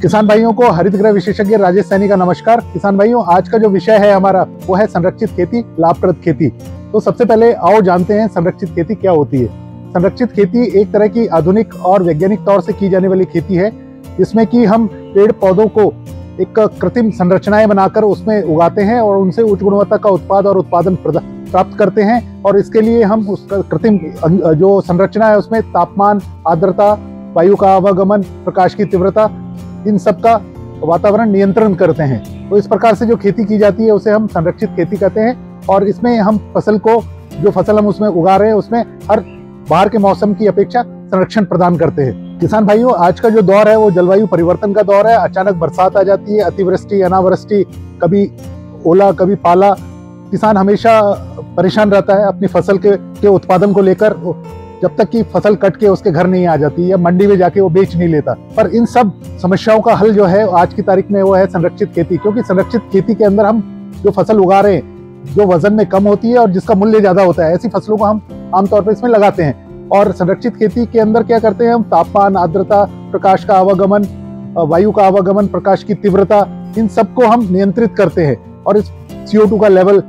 किसान भाइयों को हरित गृह विशेषज्ञ राजेश सैनी का नमस्कार। किसान भाइयों, आज का जो विषय है हमारा वो है संरक्षित खेती, लाभप्रद खेती। तो सबसे पहले आओ जानते हैं संरक्षित खेती क्या होती है। संरक्षित खेती एक तरह की आधुनिक और वैज्ञानिक तौर से की जाने वाली खेती है, जिसमें कि हम पेड़ पौधों को एक कृत्रिम संरचनाएं बनाकर उसमें उगाते हैं और उनसे उच्च गुणवत्ता का उत्पाद और उत्पादन प्राप्त करते हैं। और इसके लिए हम उसका कृत्रिम जो संरचना है उसमें तापमान, आर्द्रता, वायु का आवागमन, प्रकाश की तीव्रता, इन सब का वातावरण नियंत्रण करते हैं। तो इस प्रकार से जो खेती की जाती है उसे हम संरक्षित खेती कहते हैं। और इसमें हम फसल को, जो फसल हम उसमें उगा रहे हैं उसमें हर बाहर के मौसम की अपेक्षा संरक्षण प्रदान करते हैं। किसान भाइयों, आज का जो दौर है वो जलवायु परिवर्तन का दौर है। अचानक बरसात आ जाती है, अतिवृष्टि, अनावृष्टि, कभी ओला कभी पाला। किसान हमेशा परेशान रहता है अपनी फसल के उत्पादन को लेकर, जब तक कि फसल कट के उसके घर नहीं आ जाती या मंडी में जाके वो बेच नहीं लेता। पर इन सब समस्याओं का हल जो है आज की तारीख में वो है संरक्षित खेती। क्योंकि संरक्षित खेती के अंदर हम जो फसल उगा रहे हैं, जो वजन में कम होती है और जिसका मूल्य ज्यादा होता है, ऐसी फसलों को हम आमतौर पर इसमें लगाते हैं। और संरक्षित खेती के अंदर क्या करते हैं हम, तापमान, आर्द्रता, प्रकाश का आवागमन, वायु का आवागमन, प्रकाश की तीव्रता, इन सबको हम नियंत्रित करते हैं। और इस CO2 का लेवल,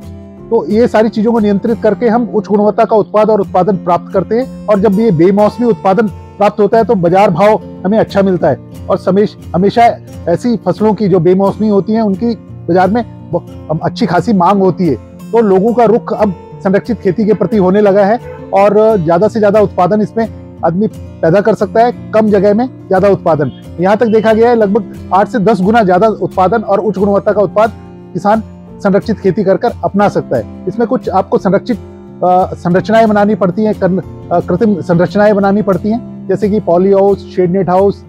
तो ये सारी चीजों को नियंत्रित करके हम उच्च गुणवत्ता का उत्पाद और उत्पादन प्राप्त करते हैं। और जब ये बेमौसमी उत्पादन प्राप्त होता है तो बाजार भाव हमें अच्छा मिलता है। और हमेशा ऐसी फसलों की जो बेमौसमी होती हैं उनकी बाजार में अच्छी खासी मांग होती है। तो लोगों का रुख अब संरक्षित खेती के प्रति होने लगा है और ज्यादा से ज्यादा उत्पादन इसमें आदमी पैदा कर सकता है, कम जगह में ज्यादा उत्पादन। यहाँ तक देखा गया है लगभग 8 से 10 गुना ज्यादा उत्पादन और उच्च गुणवत्ता का उत्पाद किसान संरक्षित खेती कर अपना सकता है। इसमें कुछ आपको संरक्षित संरचनाएं बनानी पड़ती हैं, कृत्रिम संरचनाएं बनानी पड़ती हैं, जैसे कि poly house, shade net house,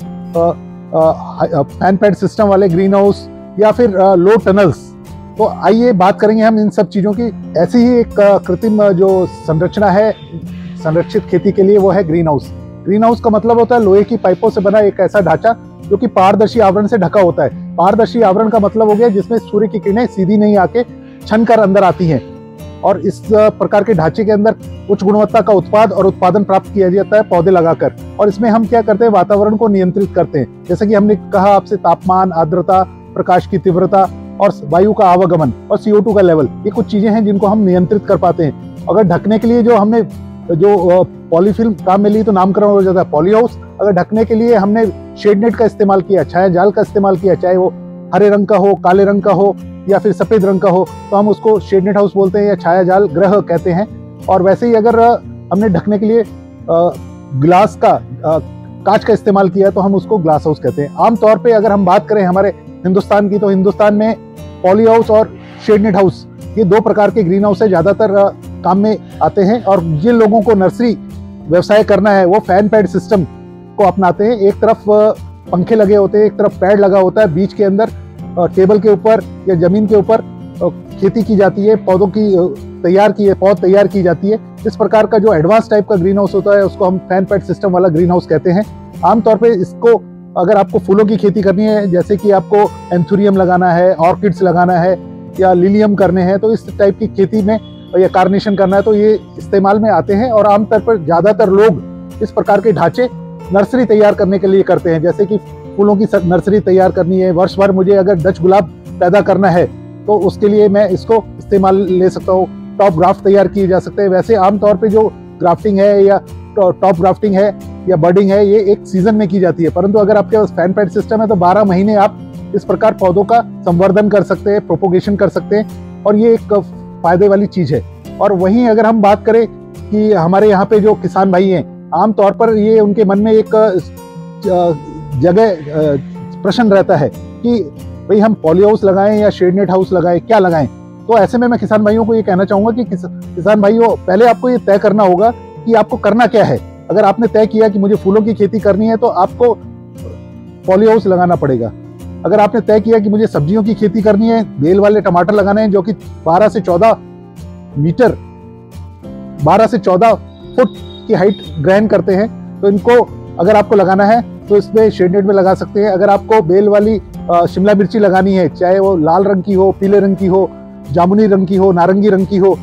fan pad system वाले ग्रीन हाउस या फिर लो टनल्स। तो आइए बात करेंगे हम इन सब चीजों की। ऐसी ही एक कृत्रिम जो संरचना है संरक्षित खेती के लिए वो है ग्रीन हाउस। ग्रीन हाउस का मतलब होता है लोहे की पाइपों से बना एक ऐसा ढांचा जो कि पारदर्शी आवरण से ढका होता है। पारदर्शी आवरण का मतलब हो गया जिसमें सूर्य की किरणें सीधी नहीं आके छन कर अंदर आती हैं। और इस प्रकार के ढांचे के अंदर उच्च गुणवत्ता का उत्पाद और उत्पादन प्राप्त किया जाता है पौधे लगाकर। और इसमें हम क्या करते हैं, वातावरण को नियंत्रित करते हैं। जैसे कि हमने कहा आपसे, तापमान, आर्द्रता, प्रकाश की तीव्रता और वायु का आवागमन और CO2 का लेवल, ये कुछ चीजें हैं जिनको हम नियंत्रित कर पाते हैं। अगर ढकने के लिए जो हमने पॉलीफिल्म काम में ली तो नामकरण हो जाता है पॉली हाउस। अगर ढकने के लिए हमने शेड नेट का इस्तेमाल किया, छाया जाल का इस्तेमाल किया, चाहे वो हरे रंग का हो, काले रंग का हो या फिर सफेद रंग का हो, तो हम उसको शेड नेट हाउस बोलते हैं या छाया जाल गृह कहते हैं। और वैसे ही अगर हमने ढकने के लिए ग्लास का, कांच का इस्तेमाल किया तो हम उसको ग्लास हाउस कहते हैं। आमतौर पर अगर हम बात करें हमारे हिंदुस्तान की, तो हिंदुस्तान में पॉली हाउस और शेड नेट हाउस, ये दो प्रकार के ग्रीन हाउस है ज्यादातर काम में आते हैं। और जिन लोगों को नर्सरी व्यवसाय करना है वो फैन पैड सिस्टम को अपनाते हैं। एक तरफ पंखे लगे होते हैं, एक तरफ पैड लगा होता है, बीच के अंदर टेबल के ऊपर या जमीन के ऊपर खेती की जाती है, पौधों की पौध तैयार की जाती है। इस प्रकार का जो एडवांस टाइप का ग्रीन हाउस होता है उसको हम फैन पैड सिस्टम वाला ग्रीन हाउस कहते हैं। आमतौर पे इसको, अगर आपको फूलों की खेती करनी है, जैसे कि आपको एंथुरियम लगाना है, ऑर्किड्स लगाना है या लिलियम करने हैं, तो इस टाइप की खेती में या कार्नेशन करना है तो ये इस्तेमाल में आते हैं। और आमतौर पर ज्यादातर लोग इस प्रकार के ढांचे नर्सरी तैयार करने के लिए करते हैं। जैसे कि फूलों की नर्सरी तैयार करनी है, वर्ष भर मुझे अगर डच गुलाब पैदा करना है तो उसके लिए मैं इसको इस्तेमाल ले सकता हूँ। टॉप ग्राफ्ट तैयार किए जा सकते हैं। वैसे आमतौर पे जो ग्राफ्टिंग है या टॉप ग्राफ्टिंग है या बर्डिंग है, ये एक सीजन में की जाती है। परंतु अगर आपके पास फैन पैड सिस्टम है तो 12 महीने आप इस प्रकार पौधों का संवर्धन कर सकते हैं, प्रोपोगेशन कर सकते हैं, और ये एक फायदे वाली चीज है। और वहीं अगर हम बात करें कि हमारे यहाँ पे जो किसान भाई हैं, आमतौर पर ये उनके मन में एक प्रश्न रहता है कि भाई हम पॉली हाउस लगाएं या शेड नेट हाउस लगाएं, क्या लगाएं। तो ऐसे में मैं किसान भाइयों को ये कहना चाहूंगा कि किसान भाइयों, पहले आपको ये तय करना होगा कि आपको करना क्या है। अगर आपने तय किया कि मुझे फूलों की खेती करनी है तो आपको पॉली हाउस लगाना पड़ेगा। अगर आपने तय किया कि मुझे सब्जियों की खेती करनी है, बेल वाले टमाटर लगाने हैं जो कि 12 से 14 फुट की हाइट ग्रहण करते हैं, तो इनको अगर आपको लगाना है तो इसमें शेड नेट में लगा सकते हैं। अगर आपको बेल वाली शिमला मिर्ची लगानी है, चाहे वो लाल रंग की हो, पीले रंग की हो, जामुनी रंग की हो, नारंगी रंग की हो,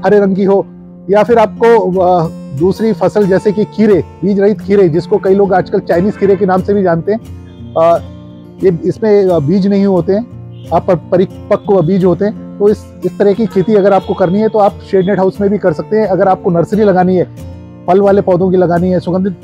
हरे रंग की हो, या फिर आपको दूसरी फसल जैसे कि खीरे, बीज रहित खीरे, जिसको कई लोग आजकल चाइनीज खीरे के नाम से भी जानते हैं, ये इसमें बीज नहीं होते हैं, आप परिपक्व बीज होते हैं। तो इस तरह की खेती अगर आपको करनी है तो आप शेड नेट हाउस में भी कर सकते हैं। अगर आपको नर्सरी लगानी है, फल वाले पौधों की लगानी है, सुगंधित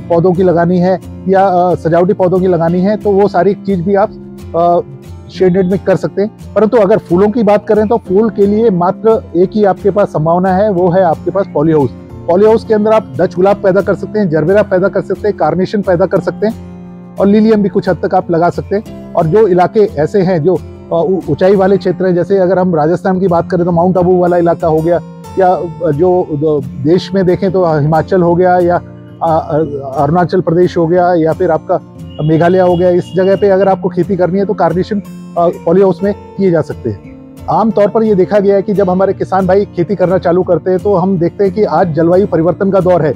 पौधों की लगानी है या सजावटी पौधों की लगानी है, तो वो सारी चीज भी आप शेड नेट में कर सकते हैं। परंतु अगर फूलों की बात करें तो फूल के लिए मात्र एक ही आपके पास संभावना है, वो है आपके पास पॉली हाउस। पॉली हाउस के अंदर आप डच गुलाब पैदा कर सकते हैं, जरबेरा पैदा कर सकते हैं, कार्नेशन पैदा कर सकते हैं और लिलियम भी कुछ हद तक आप लगा सकते हैं। और जो इलाके ऐसे हैं जो ऊंचाई वाले क्षेत्र हैं, जैसे अगर हम राजस्थान की बात करें तो माउंट आबू वाला इलाका हो गया, या जो देश में देखें तो हिमाचल हो गया, या अरुणाचल प्रदेश हो गया, या फिर आपका मेघालय हो गया, इस जगह पे अगर आपको खेती करनी है तो कार्नेशन पॉली हाउस में किए जा सकते हैं। आमतौर पर ये देखा गया है कि जब हमारे किसान भाई खेती करना चालू करते हैं तो हम देखते हैं कि आज जलवायु परिवर्तन का दौर है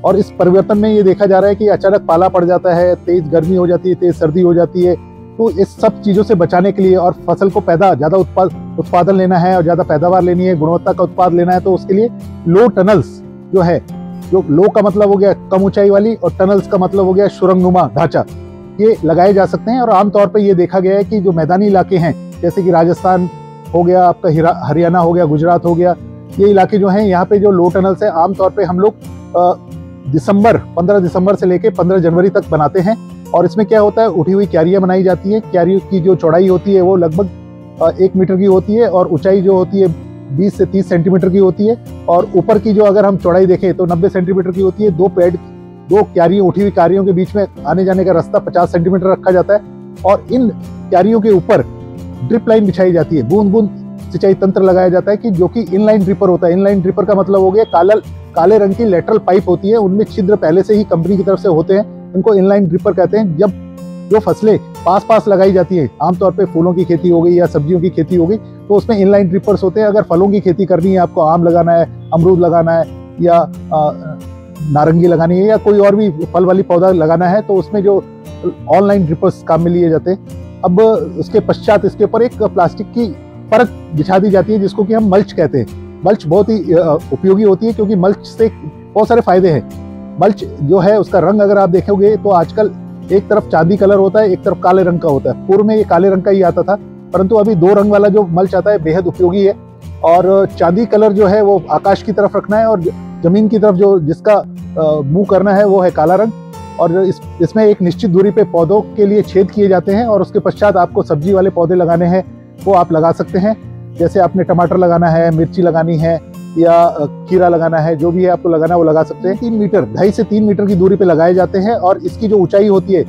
और इस परिवर्तन में ये देखा जा रहा है कि अचानक पाला पड़ जाता है, तेज गर्मी हो जाती है, तेज सर्दी हो जाती है। तो इस सब चीज़ों से बचाने के लिए और फसल को ज़्यादा उत्पादन लेना है और ज़्यादा पैदावार लेनी है, गुणवत्ता का उत्पाद लेना है, तो उसके लिए लो टनल्स जो है, जो लो का मतलब हो गया कम ऊंचाई वाली और टनल्स का मतलब हो गया सुरंगनुमा ढांचा, ये लगाए जा सकते हैं। और आमतौर पर ये देखा गया है कि जो मैदानी इलाके हैं जैसे कि राजस्थान हो गया, आपका हरियाणा हो गया, गुजरात हो गया, ये इलाके जो हैं यहाँ पे जो लो टनल्स है आमतौर पे हम लोग 15 दिसंबर से लेके 15 जनवरी तक बनाते हैं। और इसमें क्या होता है, उठी हुई क्यारियां बनाई जाती है। क्यारियों की जो चौड़ाई होती है वो लगभग 1 मीटर की होती है और ऊंचाई जो होती है 20 से 30 सेंटीमीटर की होती है। और ऊपर की जो अगर हम चौड़ाई देखें तो 90 सेंटीमीटर की होती है। दो क्यारियों, उठी हुई क्यारियों के बीच में आने जाने का रास्ता 50 सेंटीमीटर रखा जाता है और इन क्यारियों के ऊपर ड्रिप लाइन बिछाई जाती है, बूंद बूंद सिंचाई तंत्र लगाया जाता है कि जो कि इनलाइन ड्रिपर होता है। इनलाइन ड्रिपर का मतलब हो गया काले रंग की लेटरल पाइप होती है, उनमें छिद्र पहले से ही कंपनी की तरफ से होते हैं, इनको इनलाइन ड्रिपर कहते हैं। जब जो फसलें पास लगाई जाती है, आमतौर पे फूलों की खेती हो गई या सब्जियों की खेती हो गई, तो उसमें इनलाइन ड्रिपर्स होते हैं। अगर फलों की खेती करनी है, आपको आम लगाना है, अमरूद लगाना है या नारंगी लगानी है या कोई और भी फल वाली पौधा लगाना है, तो उसमें जो ऑनलाइन ड्रिपर्स काम में लिए जाते हैं। अब उसके पश्चात इसके ऊपर एक प्लास्टिक की परत बिछा दी जाती है जिसको कि हम मल्च कहते हैं। मल्च बहुत ही उपयोगी होती है क्योंकि मल्च से बहुत सारे फायदे हैं। मल्च जो है उसका रंग अगर आप देखोगे तो आजकल एक तरफ चांदी कलर होता है, एक तरफ काले रंग का होता है। पूर्व में ये काले रंग का ही आता था, परंतु अभी 2 रंग वाला जो मल्च आता है बेहद उपयोगी है। और चांदी कलर जो है वो आकाश की तरफ रखना है और जमीन की तरफ जो जिसका मुंह करना है वो है काला रंग। और इसमें एक निश्चित दूरी पे पौधों के लिए छेद किए जाते हैं और उसके पश्चात आपको सब्जी वाले पौधे लगाने हैं वो आप लगा सकते हैं। जैसे आपने टमाटर लगाना है, मिर्ची लगानी है या खीरा लगाना है, जो भी है आपको लगाना है वो लगा सकते हैं। 3 मीटर 2.5 से 3 मीटर की दूरी पे लगाए जाते हैं और इसकी जो ऊंचाई होती है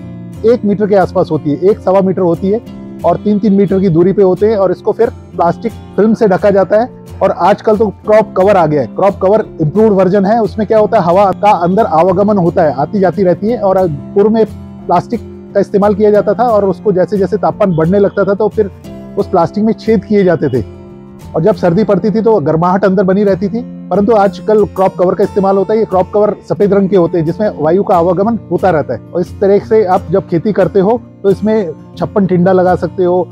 1 मीटर के आसपास होती है, 1-1.25 मीटर होती है और 3-3 मीटर की दूरी पे होते हैं। और इसको फिर प्लास्टिक फिल्म से ढका जाता है। और आजकल तो क्रॉप कवर आ गया है। क्रॉप कवर इम्प्रूव्ड वर्जन है, उसमें क्या होता है, हवा का अंदर आवागमन होता है, आती जाती रहती है। और पूर्व में प्लास्टिक का इस्तेमाल किया जाता था और उसको जैसे जैसे तापमान बढ़ने लगता था तो फिर उस प्लास्टिक में छेद किए जाते थे और जब सर्दी पड़ती थी तो गर्माहट अंदर बनी रहती थी। परंतु आजकल क्रॉप कवर का इस्तेमाल होता है। ये क्रॉप कवर सफेद रंग के होते हैं जिसमें वायु का आवागमन होता रहता है। और इस तरह से आप जब खेती करते हो तो इसमें 56 टिंडा लगा सकते हो,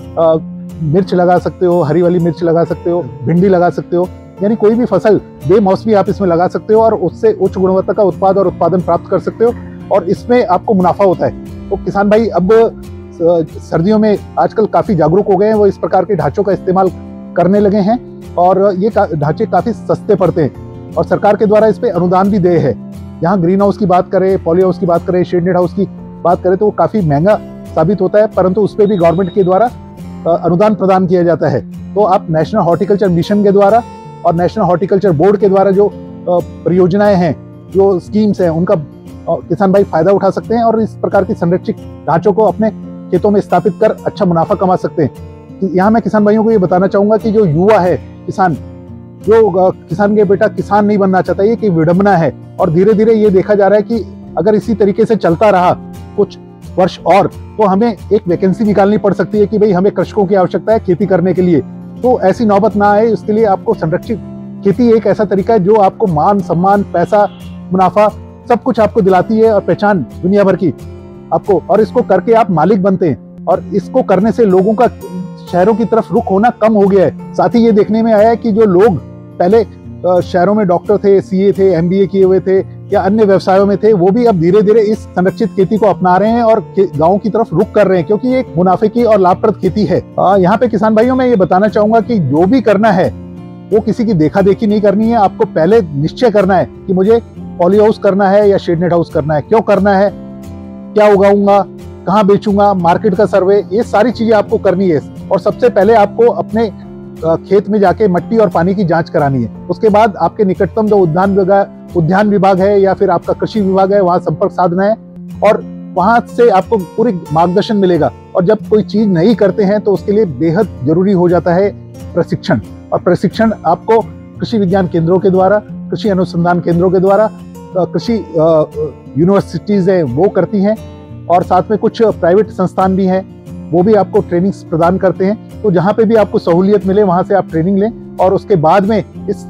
मिर्च लगा सकते हो, हरी वाली मिर्च लगा सकते हो, भिंडी लगा सकते हो, यानी कोई भी फसल बेमौसमी आप इसमें लगा सकते हो और उससे उच्च गुणवत्ता का उत्पाद और उत्पादन प्राप्त कर सकते हो और इसमें आपको मुनाफा होता है। तो किसान भाई अब सर्दियों में आजकल काफी जागरूक हो गए हैं, वो इस प्रकार के ढांचों का इस्तेमाल करने लगे हैं और ये ढांचे काफी सस्ते पड़ते हैं और सरकार के द्वारा इस पे अनुदान भी दे है। यहाँ ग्रीन हाउस की बात करें, पॉली हाउस की बात करें, शेड नेट हाउस की बात करें तो वो काफी महंगा साबित होता है, परंतु उस पर भी गवर्नमेंट के द्वारा अनुदान प्रदान किया जाता है। तो आप नेशनल हॉर्टिकल्चर मिशन के द्वारा और नेशनल हॉर्टिकल्चर बोर्ड के द्वारा जो परियोजनाएं हैं, जो स्कीम्स हैं, उनका किसान भाई फायदा उठा सकते हैं और इस प्रकार की संरक्षित ढांचों को अपने खेतों में स्थापित कर अच्छा मुनाफा कमा सकते हैं। यहाँ मैं किसान भाइयों को ये बताना चाहूंगा कि जो युवा है किसान, जो किसान के बेटा किसान नहीं बनना चाहता, ये कि विडंबना है। और धीरे धीरे ये देखा जा रहा है कि अगर इसी तरीके से चलता रहा कुछ वर्ष और तो हमें एक वैकेंसी निकालनी पड़ सकती है कि भाई हमें कृषकों की आवश्यकता है खेती करने के लिए। तो ऐसी नौबत ना आए, इसके लिए आपको संरक्षित खेती एक ऐसा तरीका है जो आपको मान, सम्मान, पैसा, मुनाफा सब कुछ आपको दिलाती है और पहचान दुनिया भर की आपको, और इसको करके आप मालिक बनते हैं। और इसको करने से लोगों का शहरों की तरफ रुख होना कम हो गया है। साथ ही ये देखने में आया है कि जो लोग पहले शहरों में डॉक्टर थे, सीए थे, एमबीए किए हुए थे या अन्य व्यवसायों में थे, वो भी अब धीरे धीरे इस संरक्षित खेती को अपना रहे हैं और गाँव की तरफ रुख कर रहे हैं, क्योंकि ये एक मुनाफे की और लाभप्रद खेती है। यहाँ पे किसान भाइयों मैं ये बताना चाहूंगा कि जो भी करना है वो किसी की देखा देखी नहीं करनी है। आपको पहले निश्चय करना है कि मुझे पॉली हाउस करना है या शेड नेट हाउस करना है, क्यों करना है, क्या उगाऊंगा, कहाँ बेचूंगा, मार्केट का सर्वे, ये सारी चीजें आपको करनी है। और सबसे पहले आपको अपने खेत में जाके मिट्टी और पानी की जांच करानी है। उसके बाद आपके निकटतम जो उद्यान विभाग है या फिर आपका कृषि विभाग है, वहां संपर्क साधना है और वहां से आपको पूरी मार्गदर्शन मिलेगा। और जब कोई चीज नहीं करते हैं तो उसके लिए बेहद जरूरी हो जाता है प्रशिक्षण। और प्रशिक्षण आपको कृषि विज्ञान केंद्रों के द्वारा, कृषि अनुसंधान केंद्रों के द्वारा, कृषि यूनिवर्सिटीज है वो करती हैं, और साथ में कुछ प्राइवेट संस्थान भी हैं, वो भी आपको ट्रेनिंग्स प्रदान करते हैं। तो जहाँ पे भी आपको सहूलियत मिले वहां से आप ट्रेनिंग लें और उसके बाद में इस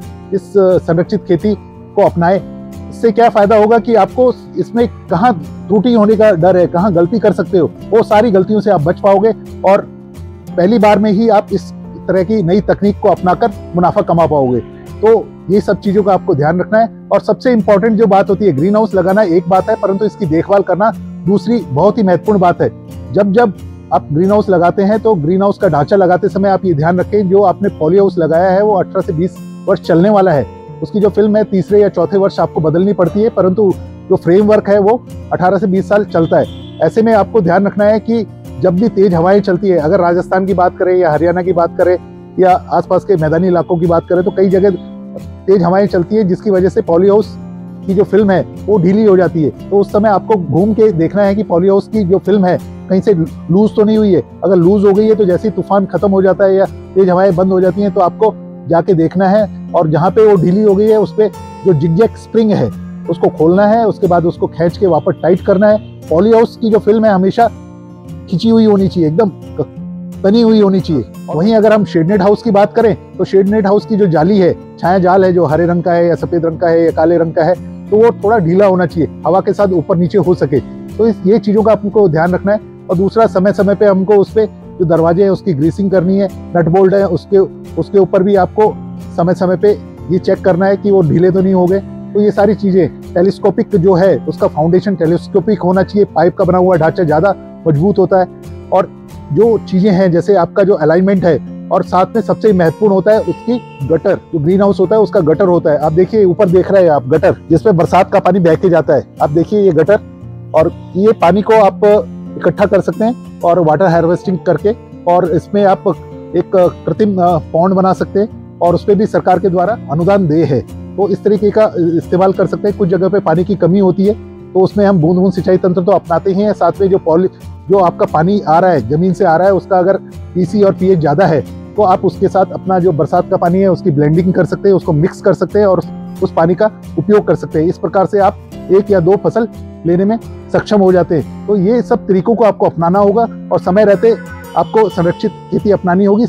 संरक्षित खेती को अपनाएं। इससे क्या फायदा होगा कि आपको इसमें कहाँ त्रुटि होने का डर है, कहाँ गलती कर सकते हो, वो सारी गलतियों से आप बच पाओगे और पहली बार में ही आप इस तरह की नई तकनीक को अपनाकर मुनाफा कमा पाओगे। तो ये सब चीजों का आपको ध्यान रखना है। और सबसे इंपॉर्टेंट जो बात होती है, ग्रीन हाउस लगाना एक बात है, परंतु इसकी देखभाल करना दूसरी बहुत ही महत्वपूर्ण बात है। जब आप ग्रीन हाउस लगाते हैं तो ग्रीन हाउस का ढांचा लगाते समय आप ये ध्यान रखें, जो आपने पॉली हाउस लगाया है वो 18 से 20 वर्ष चलने वाला है। उसकी जो फिल्म है तीसरे या चौथे वर्ष आपको बदलनी पड़ती है, परंतु जो फ्रेमवर्क है वो 18 से 20 साल चलता है। ऐसे में आपको ध्यान रखना है कि जब भी तेज हवाएं चलती है, अगर राजस्थान की बात करें या हरियाणा की बात करें या आसपास के मैदानी इलाकों की बात करें, तो कई जगह तेज हवाएं चलती है जिसकी वजह से पॉली हाउस की जो फिल्म है वो ढीली हो जाती है। तो उस समय आपको घूम के देखना है कि पॉली हाउस की जो फिल्म है कहीं से लूज तो नहीं हुई है। अगर लूज हो गई है तो जैसे ही तूफान खत्म हो जाता है या तेज हवाएं बंद हो जाती हैं तो आपको जाके देखना है, और जहाँ पे वो ढीली हो गई है उस पे जो जिगजैग स्प्रिंग है उसको खोलना है, उसके बाद उसको खींच के वापस टाइट करना है। पॉली हाउस की जो फिल्म है हमेशा खिंची हुई होनी चाहिए, एकदम तनी हुई होनी चाहिए। वहीं अगर हम शेड नेट हाउस की बात करें तो शेड नेट हाउस की जो जाली है, छाया जाल है, जो हरे रंग का है या सफेद रंग का है या काले रंग का है, तो वो थोड़ा ढीला होना चाहिए, हवा के साथ ऊपर नीचे हो सके। तो ये चीजों का आपको ध्यान रखना है। और दूसरा, समय समय पे हमको उस पे जो दरवाजे हैं उसकी ग्रीसिंग करनी है, नट बोल्ट है उसके ऊपर भी आपको समय समय पे ये चेक करना है कि वो ढीले तो नहीं हो गए। तो ये सारी चीजें, टेलीस्कोपिक जो है उसका फाउंडेशन टेलीस्कोपिक होना चाहिए, पाइप का बना हुआ ढांचा ज्यादा मजबूत होता है। और जो चीजें हैं जैसे आपका जो अलाइनमेंट है, और साथ में सबसे महत्वपूर्ण होता है उसकी गटर, जो ग्रीन हाउस होता है उसका गटर होता है। आप देखिए ऊपर देख रहे हैं आप गटर, जिसमें बरसात का पानी बह के जाता है। आप देखिए ये गटर, और ये पानी को आप इकट्ठा कर सकते हैं और वाटर हार्वेस्टिंग करके, और इसमें आप एक कृत्रिम पॉन्ड बना सकते हैं और उस पर भी सरकार के द्वारा अनुदान दे है। तो इस तरीके का इस्तेमाल कर सकते हैं। कुछ जगह पे पानी की कमी होती है तो उसमें हम बूंद बूंद सिंचाई तंत्र तो अपनाते ही हैं। साथ में जो आपका पानी आ रहा है, जमीन से आ रहा है, उसका अगर पीसी और पीएच ज्यादा है तो आप उसके साथ अपना जो बरसात का पानी है उसकी ब्लेंडिंग कर सकते हैं, उसको मिक्स कर सकते हैं और उस पानी का उपयोग कर सकते हैं। इस प्रकार से आप 1 या 2 फसल लेने में सक्षम हो जाते हैं। तो ये सब तरीकों को आपको अपनाना होगा और समय रहते आपको संरक्षित खेती अपनानी होगी।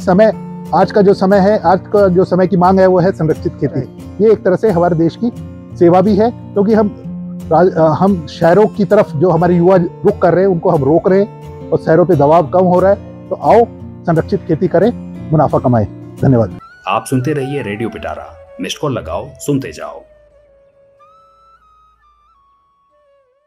आज का जो समय की मांग है वो है संरक्षित खेती। ये एक तरह से हमारे देश की सेवा भी है, क्योंकि हम शहरों की तरफ जो हमारे युवा रुख कर रहे हैं उनको हम रोक रहे हैं और शहरों पे दबाव कम हो रहा है। तो आओ संरक्षित खेती करें, मुनाफा कमाएं। धन्यवाद। आप सुनते रहिए रेडियो पिटारा, मिस्ड कॉल लगाओ, सुनते जाओ।